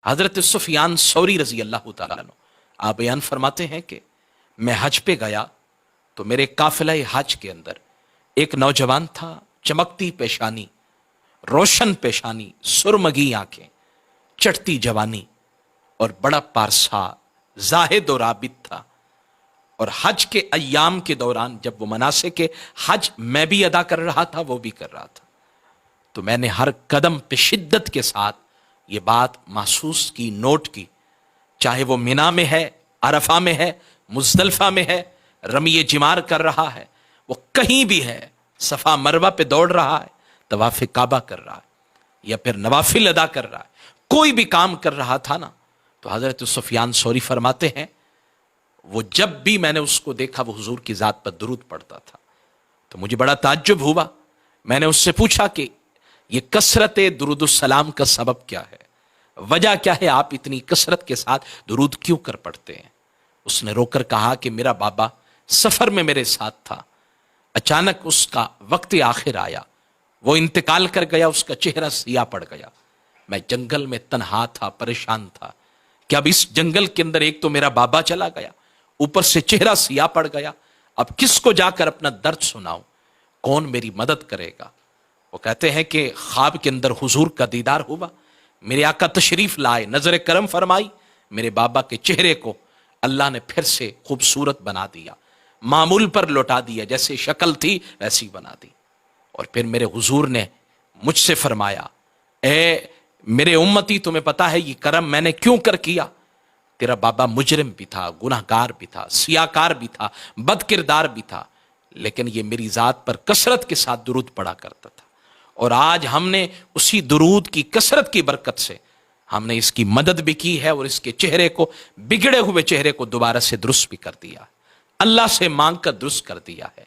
حضرت سفیان ثوری رضی اللہ تعالیٰ عنہ آپ بیان فرماتے ہیں کہ میں حج پہ گیا تو میرے قافلہ حج کے اندر ایک نوجوان تھا، چمکتی پیشانی، روشن پیشانی، سرمگی آنکھیں، چٹتی جوانی اور بڑا پارسا، زاہد اور عابد تھا۔ اور حج کے ایام کے دوران جب وہ مناسک حج میں بھی ادا کر رہا تھا، وہ بھی کر رہا تھا، تو میں نے ہر قدم پہ شدت کے ساتھ یہ بات محسوس کی، نوٹ کی، چاہے وہ مینا میں ہے، عرفہ میں ہے، مزدلفہ میں ہے، رمی جمار کر رہا ہے، وہ کہیں بھی ہے، صفا مروہ پہ دوڑ رہا ہے، طواف کعبہ کر رہا ہے، یا پھر نوافل ادا کر رہا ہے، کوئی بھی کام کر رہا تھا نا، تو حضرت سفیان ثوری فرماتے ہیں وہ جب بھی میں نے اس کو دیکھا وہ حضور کی ذات پر درود پڑھتا تھا، تو مجھے بڑا تعجب ہوا۔ میں نے اس سے پوچھا کہ یہ کثرت درود السلام کا سبب کیا ہے، وجہ کیا ہے، آپ اتنی کثرت کے ساتھ درود کیوں کر پڑھتے ہیں؟ اس نے رو کر کہا کہ میرا بابا سفر میں میرے ساتھ تھا، اچانک اس کا وقت آخر آیا، وہ انتقال کر گیا، اس کا چہرہ سیاہ پڑ گیا، میں جنگل میں تنہا تھا، پریشان تھا کہ اب اس جنگل کے اندر ایک تو میرا بابا چلا گیا، اوپر سے چہرہ سیاہ پڑ گیا، اب کس کو جا کر اپنا درد سناؤں، کون میری مدد کرے گا؟ وہ کہتے ہیں کہ خواب کے اندر حضور کا دیدار ہوا، میرے آقا تشریف لائے، نظر کرم فرمائی، میرے بابا کے چہرے کو اللہ نے پھر سے خوبصورت بنا دیا، معمول پر لوٹا دیا، جیسے شکل تھی ویسی بنا دی۔ اور پھر میرے حضور نے مجھ سے فرمایا، اے میرے امتی، تمہیں پتا ہے یہ کرم میں نے کیوں کر کیا؟ تیرا بابا مجرم بھی تھا، گناہ گار بھی تھا، سیاکار بھی تھا، بد کردار بھی تھا، لیکن یہ میری ذات پر کثرت کے ساتھ درود پڑا کرتا تھا، اور آج ہم نے اسی درود کی کثرت کی برکت سے ہم نے اس کی مدد بھی کی ہے، اور اس کے چہرے کو، بگڑے ہوئے چہرے کو دوبارہ سے درست بھی کر دیا، اللہ سے مانگ کر درست کر دیا ہے۔